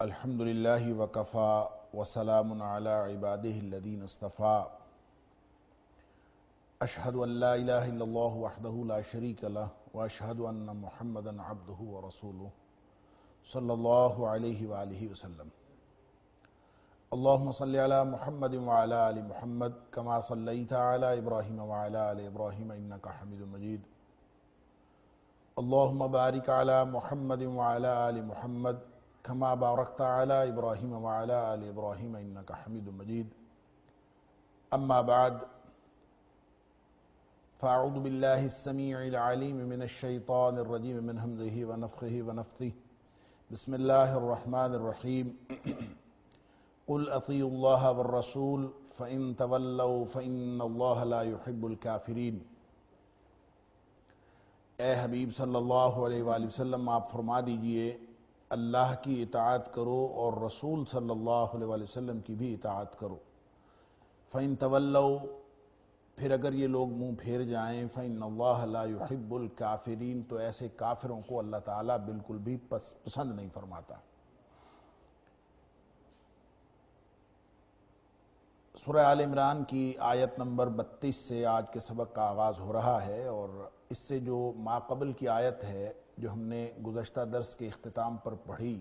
الحمد للہ وکفا وسلام علی عبادہ الذین اصطفیٰ اشہد ان لا الہ الا اللہ وحدہ لا شریک لہ واشہد ان محمدا عبدہ ورسولہ صلی اللہ علیہ وآلہ وسلم اللہم صلی علی محمد وعلی آل محمد کما صلیت علی ابراہیم وعلی آل ابراہیم انکا حمید مجید اللہم بارک علی محمد وعلی آل محمد کما بارکت علی ابراہیم وعلی آل ابراہیم انکا حمید مجید اما بعد فاعوذ باللہ السمیع العلیم من الشیطان الرجیم من ہمزہ ونفخہ ونفثہ بسم اللہ الرحمن الرحیم قل اطیعوا اللہ والرسول فإن تولوا فإن اللہ لا يحب الكافرین۔ اے حبیب صلی اللہ علیہ وآلہ وسلم آپ فرما دیجئے اللہ کی اطاعت کرو اور رسول صلی اللہ علیہ وآلہ وسلم کی بھی اطاعت کرو۔ فَإِن تَوَلَّوْا پھر اگر یہ لوگ منہ پھیر جائیں فَإِنَّ اللَّهَ لَا يُحِبُّ الْكَافِرِينَ تو ایسے کافروں کو اللہ تعالیٰ بالکل بھی پسند نہیں فرماتا۔ سورہ آل عمران کی آیت نمبر 32 سے آج کے سبق کا آغاز ہو رہا ہے، اور اس سے جو ماقبل کی آیت ہے جو ہم نے گزشتہ درس کے اختتام پر پڑھی،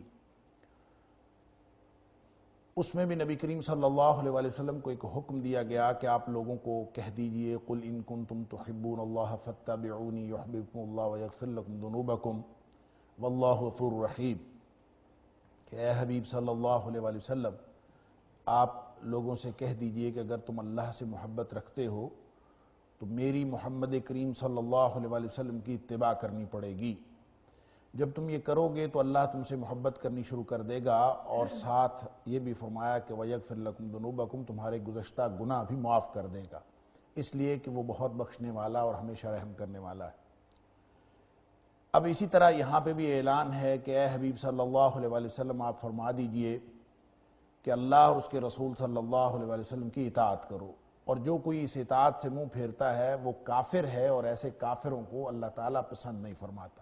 اس میں بھی نبی کریم صلی اللہ علیہ وآلہ وسلم کو ایک حکم دیا گیا کہ آپ لوگوں کو کہہ دیجئے قُلْ إِن كُنتُمْ تُحِبُّونَ اللَّهَ فَاتَّبِعُونِي يُحْبِبْكُمُ اللَّهُ وَيَغْفِرْ لَكُمْ ذُنُوبَكُمْ وَاللَّهُ غَفُورٌ رَحِيمٌ کہ اے حبیب صلی اللہ علیہ وآلہ وسلم آپ لوگوں سے کہہ دیجئے کہ اگر تم اللہ سے محبت رکھتے ہو تو میری محمد کریم صلی اللہ علیہ وآلہ وسلم کی اتباع کرنی پڑے گی۔ جب تم یہ کرو گے تو اللہ تم سے محبت کرنی شروع کر دے گا، اور ساتھ یہ بھی فرمایا کہ وَيَغْفِرْ لَكُمْ ذُنُوبَكُمْ تمہارے گزشتہ گناہ بھی معاف کر دے گا، اس لیے کہ وہ بہت بخشنے والا اور ہمیشہ رحم کرنے والا ہے۔ اب اسی طرح یہاں پہ بھی اعلان ہے کہ اے حبیب صلی اللہ علیہ وآلہ وسلم آپ فرما دیجئے کہ اللہ اور اس کے رسول صلی اللہ علیہ وآلہ وسلم کی اطاعت کرو، اور جو کوئی اس اطاعت سے منہ پھیرتا ہے وہ کافر ہے، اور ایسے کافروں کو اللہ تعالیٰ پسند نہیں فرماتا۔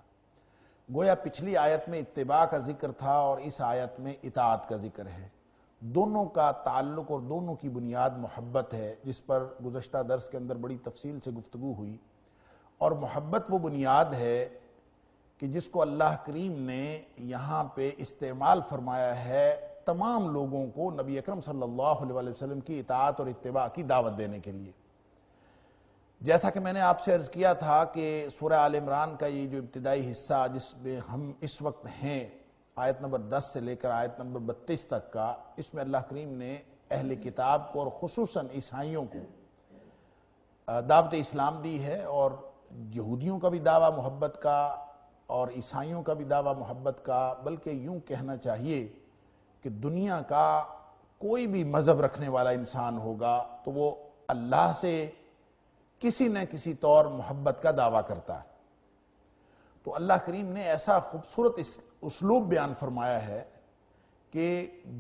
گویا پچھلی آیت میں اتباع کا ذکر تھا اور اس آیت میں اطاعت کا ذکر ہے، دونوں کا تعلق اور دونوں کی بنیاد محبت ہے، جس پر گزشتہ درس کے اندر بڑی تفصیل سے گفتگو ہوئی۔ اور محبت وہ بنیاد ہے کہ جس کو اللہ کریم نے یہاں پہ استعمال فرمایا ہے تمام لوگوں کو نبی اکرم صلی اللہ علیہ وسلم کی اطاعت اور اتباع کی دعوت دینے کے لیے۔ جیسا کہ میں نے آپ سے عرض کیا تھا کہ سورہ آل عمران کا یہ جو ابتدائی حصہ جس میں ہم اس وقت ہیں، آیت نمبر 10 سے لے کر آیت نمبر 32 تک کا، اس میں اللہ کریم نے اہل کتاب کو اور خصوصاً عیسائیوں کو دعوت اسلام دی ہے، اور یہودیوں کا بھی دعویٰ محبت کا اور عیسائیوں کا بھی دعویٰ محبت کا، بلکہ یوں کہنا چاہیے کہ دنیا کا کوئی بھی مذہب رکھنے والا انسان ہوگا تو وہ اللہ سے کسی نہ کسی طور محبت کا دعویٰ کرتا ہے۔ تو اللہ کریم نے ایسا خوبصورت اسلوب بیان فرمایا ہے کہ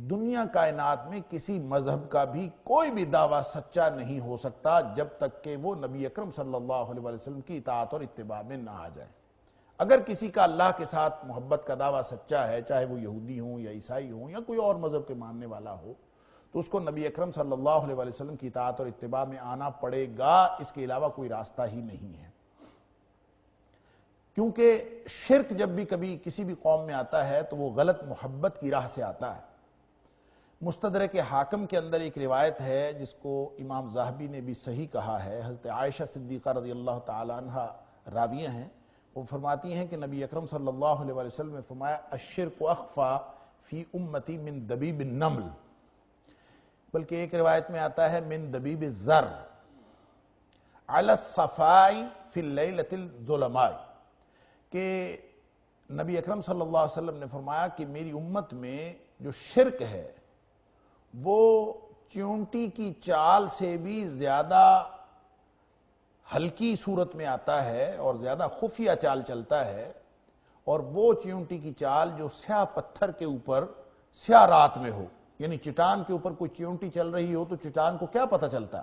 دنیا کائنات میں کسی مذہب کا بھی کوئی بھی دعویٰ سچا نہیں ہو سکتا جب تک کہ وہ نبی اکرم صلی اللہ علیہ وسلم کی اطاعت اور اتباع میں نہ آ جائے۔ اگر کسی کا اللہ کے ساتھ محبت کا دعویٰ سچا ہے، چاہے وہ یہودی ہوں یا عیسائی ہوں یا کوئی اور مذہب کے ماننے والا ہو، تو اس کو نبی اکرم صلی اللہ علیہ وسلم کی اطاعت اور اتباع میں آنا پڑے گا، اس کے علاوہ کوئی راستہ ہی نہیں ہے۔ کیونکہ شرک جب بھی کبھی کسی بھی قوم میں آتا ہے تو وہ غلط محبت کی راہ سے آتا ہے۔ مستدرک حاکم کے اندر ایک روایت ہے جس کو امام ذہبی نے بھی صحیح کہا ہے، حضرت عائشہ صدیقہ رضی اللہ تعالی عنہ راویہ ہیں، وہ فرماتی ہیں کہ نبی اکرم صلی اللہ علیہ وسلم نے فرمایا الشرک اخفی فی امتی من دبیب النمل، بلکہ ایک روایت میں آتا ہے من دبیب الزر علی الصفائی فی اللیلۃ الظلماء، کہ نبی اکرم صلی اللہ علیہ وسلم نے فرمایا کہ میری امت میں جو شرک ہے وہ چیونٹی کی چال سے بھی زیادہ ہلکی صورت میں آتا ہے اور زیادہ خفیہ چال چلتا ہے، اور وہ چیونٹی کی چال جو سیاہ پتھر کے اوپر سیاہ رات میں ہو، یعنی چٹان کے اوپر کوئی چیونٹی چل رہی ہو تو چٹان کو کیا پتہ چلتا،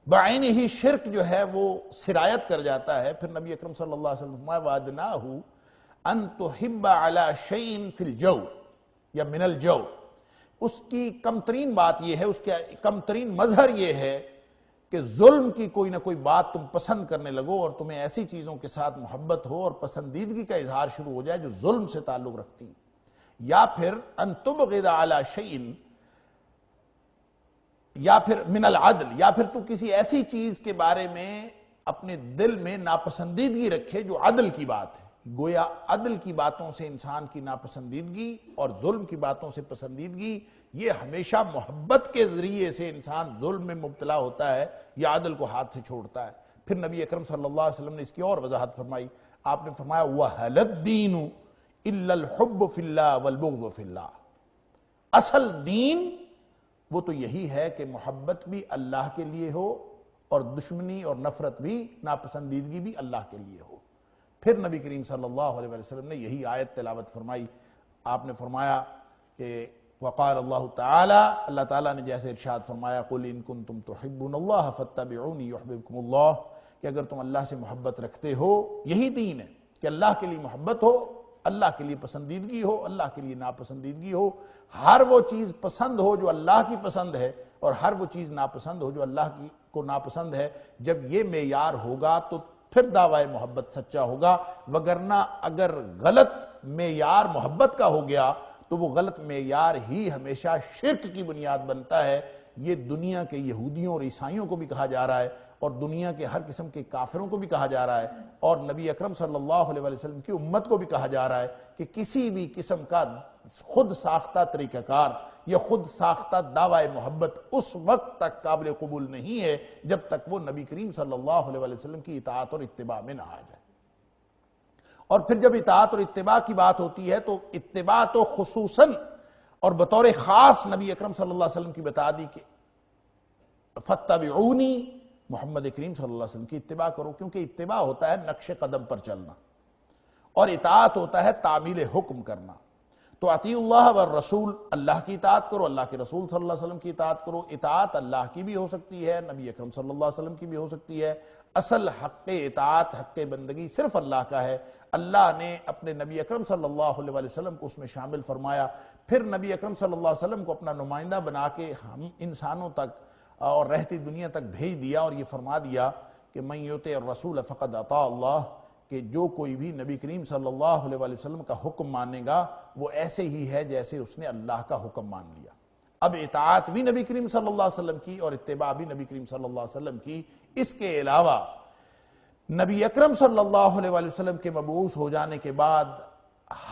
بعین ہی شرک جو ہے وہ سرایت کر جاتا ہے۔ پھر نبی اکرم صلی اللہ علیہ وسلم فرمایا وَأَدْنَاهُ أَن تُحِبَّ عَلَى شَيْءٍ فِي الْجَوْءِ، یا من الجو، اس کی کم ترین بات یہ ہے، اس کے کم ترین مظہر یہ ہے کہ ظلم کی کوئی نہ کوئی بات تم پسند کرنے لگو اور تمہیں ایسی چیزوں کے ساتھ محبت ہو اور پسندیدگی کا اظہار شروع ہو جائے جو ظلم سے تعلق رکھتی ہیں، یا پھر ان تبغض علی شیء، یا پھر من العدل، یا پھر تو کسی ایسی چیز کے بارے میں اپنے دل میں ناپسندیدگی رکھے جو عدل کی بات ہے۔ گویا عدل کی باتوں سے انسان کی ناپسندیدگی اور ظلم کی باتوں سے پسندیدگی، یہ ہمیشہ محبت کے ذریعے سے انسان ظلم میں مبتلا ہوتا ہے یا عدل کو ہاتھ سے چھوڑتا ہے۔ پھر نبی اکرم صلی اللہ علیہ وسلم نے اس کی اور وضاحت فرمائی، آپ نے فرمایا وَهَلَ الدِّينُ إِلَّا الْحُبُّ فِي اللَّهِ وَالْبُغْضُ فِي اللَّهِ، اصل دین وہ تو یہی ہے کہ محبت بھی اللہ کے لیے ہو اور دشمنی اور نفرت بھی، ناپسندیدگی بھی اللہ کے لیے ہو۔ پھر نبی کریم صلی اللہ علیہ وسلم نے یہی آیت تلاوت فرمائی، آپ نے فرمایا کہ وقال اللہ تعالی، اللہ تعالیٰ نے جیسے ارشاد فرمایا قُلْ إِن كُنتُمْ تُحِبُّونَ اللَّهَ فَاتَّبِعُونِي يُحْبِبْكُمُ اللَّهُ، کہ اگر تم اللہ سے محبت رکھتے ہو، یہی دین ہے کہ اللہ کے لیے محبت ہو، اللہ کے لیے پسندیدگی ہو، اللہ کے لیے ناپسندیدگی ہو، ہر وہ چیز پسند ہو جو اللہ کی پسند ہے اور ہر وہ چیز ناپسند ہو جو اللہ کی کو ناپسند ہے۔ جب یہ معیار ہوگا تو پھر دعوی محبت سچا ہوگا، وگرنہ اگر غلط معیار محبت کا ہو گیا تو وہ غلط معیار ہی ہمیشہ شرک کی بنیاد بنتا ہے۔ یہ دنیا کے یہودیوں اور عیسائیوں کو بھی کہا جا رہا ہے اور دنیا کے ہر قسم کے کافروں کو بھی کہا جا رہا ہے اور نبی اکرم صلی اللہ علیہ وسلم کی امت کو بھی کہا جا رہا ہے کہ کسی بھی قسم کا خود ساختہ طریقہ کار یا خود ساختہ دعوی محبت اس وقت تک قابل قبول نہیں ہے جب تک وہ نبی کریم صلی اللہ علیہ وسلم کی اطاعت اور اتباع میں نہ آ جائے۔ اور پھر جب اطاعت اور اتباع کی بات ہوتی ہے تو اتباع تو خصوصاً اور بطور خاص نبی اکرم صلی اللہ علیہ وسلم کی بتا دی کہ فَاتَّبِعُونِي، محمد کریم صلی اللہ علیہ وسلم کی اتباع کرو، کیونکہ اتباع ہوتا ہے نقش قدم پر چلنا اور اطاعت ہوتا ہے تعمیل حکم کرنا۔ تو اطیعوا اللہ والرسول، اللہ کی اطاعت کرو، اللہ کے رسول صلی اللہ علیہ وسلم کی اطاعت کرو۔ اطاعت اللہ کی بھی ہو سکتی ہے، نبی اکرم صلی اللہ علیہ وسلم کی بھی ہو سکتی ہے۔ اصل حق اطاعت، حق بندگی صرف اللہ کا ہے۔ اللہ نے اپنے نبی اکرم صلی اللہ علیہ وسلم کو اس میں شامل فرمایا، پھر نبی اکرم صلی اللہ علیہ وسلم کو اپنا نمائندہ بنا کے ہم انسانوں تک اور رہتی دنیا تک بھیج دیا اور یہ فرما دیا کہ من یطع الرسول فقد اطاع اللہ، کہ جو کوئی بھی نبی کریم صلی اللہ علیہ وسلم کا حکم مانے گا وہ ایسے ہی ہے جیسے اس نے اللہ کا حکم مان لیا۔ اب اطاعت بھی نبی کریم صلی اللہ علیہ وسلم کی اور اتباع بھی نبی کریم صلی اللہ علیہ وسلم کی۔ اس کے علاوہ نبی اکرم صلی اللہ علیہ وسلم کے مبعوث ہو جانے کے بعد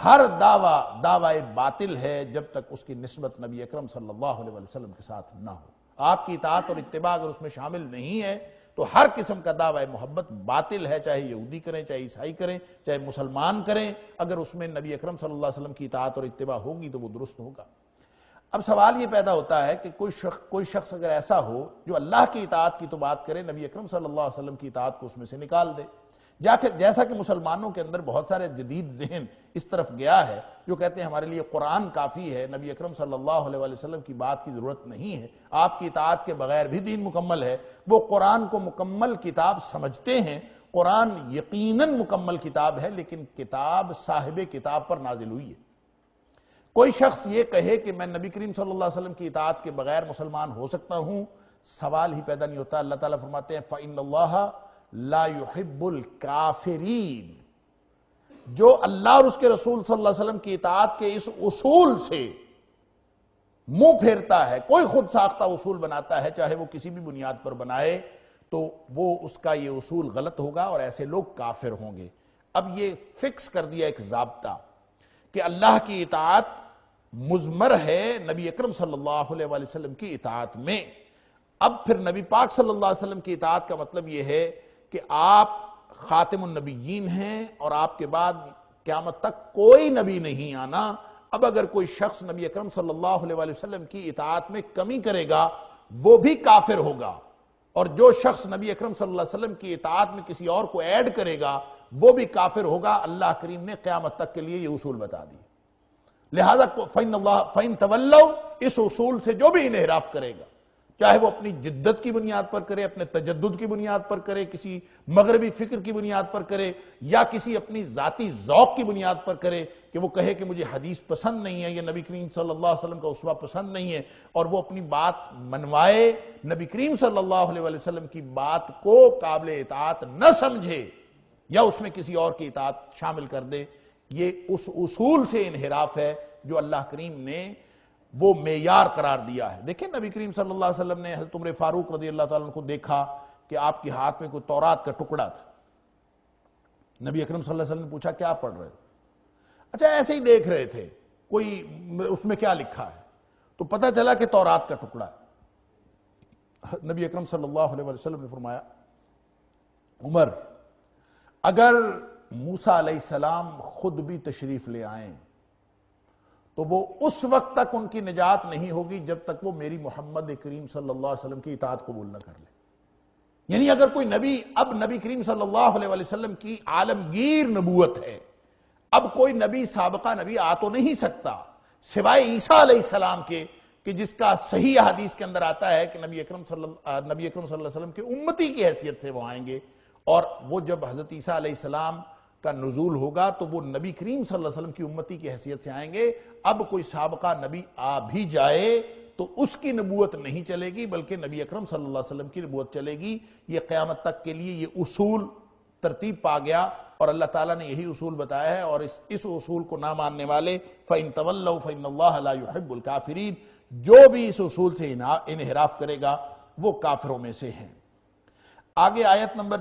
ہر دعوی باطل ہے جب تک اس کی نسبت نبی اکرم صلی اللہ علیہ وسلم کے ساتھ نہ ہو۔ آپ کی اطاعت اور اتباع اگر اس میں شامل نہیں ہے تو ہر قسم کا دعوی محبت باطل ہے، چاہے یہودی کریں، چاہے عیسائی کریں، چاہے مسلمان کریں، اگر اس میں نبی اکرم صلی اللہ علیہ وسلم کی اطاعت اور اتباع ہوگی تو وہ درست ہوگا۔ اب سوال یہ پیدا ہوتا ہے کہ کوئی شخص اگر ایسا ہو جو اللہ کی اطاعت کی تو بات کرے، نبی اکرم صلی اللہ علیہ وسلم کی اطاعت کو اس میں سے نکال دے، جیسا کہ مسلمانوں کے اندر بہت سارے جدید ذہن اس طرف گیا ہے جو کہتے ہیں ہمارے لیے قرآن کافی ہے، نبی اکرم صلی اللہ علیہ وسلم کی بات کی ضرورت نہیں ہے، آپ کی اطاعت کے بغیر بھی دین مکمل ہے۔ وہ قرآن کو مکمل کتاب سمجھتے ہیں، قرآن یقیناً مکمل کتاب ہے، لیکن کتاب صاحب کتاب پر نازل ہوئی ہے۔ کوئی شخص یہ کہے کہ میں نبی کریم صلی اللہ علیہ وسلم کی اطاعت کے بغیر مسلمان ہو سکتا ہوں، سوال ہی پیدا نہیں ہوتا۔ اللہ تعالیٰ فرماتے ہیں فَإِنَّ اللَّهَ لا يحب الکافرین، جو اللہ اور اس کے رسول صلی اللہ علیہ وسلم کی اطاعت کے اس اصول سے منہ پھیرتا ہے، کوئی خود ساختہ اصول بناتا ہے چاہے وہ کسی بھی بنیاد پر بنائے، تو وہ اس کا یہ اصول غلط ہوگا اور ایسے لوگ کافر ہوں گے۔ اب یہ فکس کر دیا ایک ضابطہ کہ اللہ کی اطاعت مضمر ہے نبی اکرم صلی اللہ علیہ وسلم کی اطاعت میں۔ اب پھر نبی پاک صلی اللہ علیہ وسلم کی اطاعت کا مطلب یہ ہے کہ آپ خاتم النبیین ہیں اور آپ کے بعد قیامت تک کوئی نبی نہیں آنا۔ اب اگر کوئی شخص نبی اکرم صلی اللہ علیہ وسلم کی اطاعت میں کمی کرے گا وہ بھی کافر ہوگا، اور جو شخص نبی اکرم صلی اللہ علیہ وسلم کی اطاعت میں کسی اور کو ایڈ کرے گا وہ بھی کافر ہوگا۔ اللہ کریم نے قیامت تک کے لیے یہ اصول بتا دی، لہذا فَإِنَّ تَوَلَّوْا، اس اصول سے جو بھی انحراف کرے گا چاہے وہ اپنی جدت کی بنیاد پر کرے، اپنے تجدد کی بنیاد پر کرے، کسی مغربی فکر کی بنیاد پر کرے، یا کسی اپنی ذاتی ذوق کی بنیاد پر کرے کہ وہ کہے کہ مجھے حدیث پسند نہیں ہے، یہ نبی کریم صلی اللہ علیہ وسلم کا اسوہ پسند نہیں ہے، اور وہ اپنی بات منوائے، نبی کریم صلی اللہ علیہ وسلم کی بات کو قابل اطاعت نہ سمجھے یا اس میں کسی اور کی اطاعت شامل کر دے، یہ اس اصول سے انحراف ہے جو اللہ کریم نے وہ معیار قرار دیا ہے۔ دیکھیں نبی کریم صلی اللہ علیہ وسلم نے حضرت عمر فاروق رضی اللہ تعالیٰ عنہ کو دیکھا کہ آپ کے ہاتھ میں کوئی تورات کا ٹکڑا تھا۔ نبی اکرم صلی اللہ علیہ وسلم نے پوچھا کیا پڑھ رہے ہو؟ اچھا ایسے ہی دیکھ رہے تھے کوئی اس میں کیا لکھا ہے، تو پتہ چلا کہ تورات کا ٹکڑا ہے۔ نبی اکرم صلی اللہ علیہ وسلم نے فرمایا عمر اگر موسیٰ علیہ السلام خود بھی تشریف لے آئیں تو وہ اس وقت تک ان کی نجات نہیں ہوگی جب تک وہ میری محمد کریم صلی اللہ علیہ وسلم کی اطاعت قبول نہ کر لے۔ یعنی اگر کوئی نبی، اب نبی کریم صلی اللہ علیہ وسلم کی عالمگیر نبوت ہے، اب کوئی نبی سابقہ نبی آ تو نہیں سکتا سوائے عیسیٰ علیہ السلام کے، کہ جس کا صحیح حدیث کے اندر آتا ہے کہ نبی اکرم صلی اللہ علیہ وسلم کے امتی کی حیثیت سے وہ آئیں گے، اور وہ جب حضرت عیسیٰ علیہ السلام کا نزول ہوگا تو وہ نبی کریم صلی اللہ علیہ وسلم کی امتی کی حیثیت سے آئیں گے۔ اب کوئی سابقہ نبی آ بھی جائے تو اس کی نبوت نہیں چلے گی، بلکہ نبی اکرم صلی اللہ علیہ وسلم کی نبوت چلے گی۔ یہ قیامت تک کے لیے یہ اصول ترتیب پا گیا، اور اللہ تعالیٰ نے یہی اصول بتایا ہے، اور اس اصول کو نہ ماننے والے فَإِن تَوَلَّوْا فَإِنَّ اللَّهَ لَا يُحِبُّ الْكَافِرِينَ، جو بھی اس اصول سے انحراف کرے گا وہ کافروں میں سے ہیں۔ آگے آیت نمبر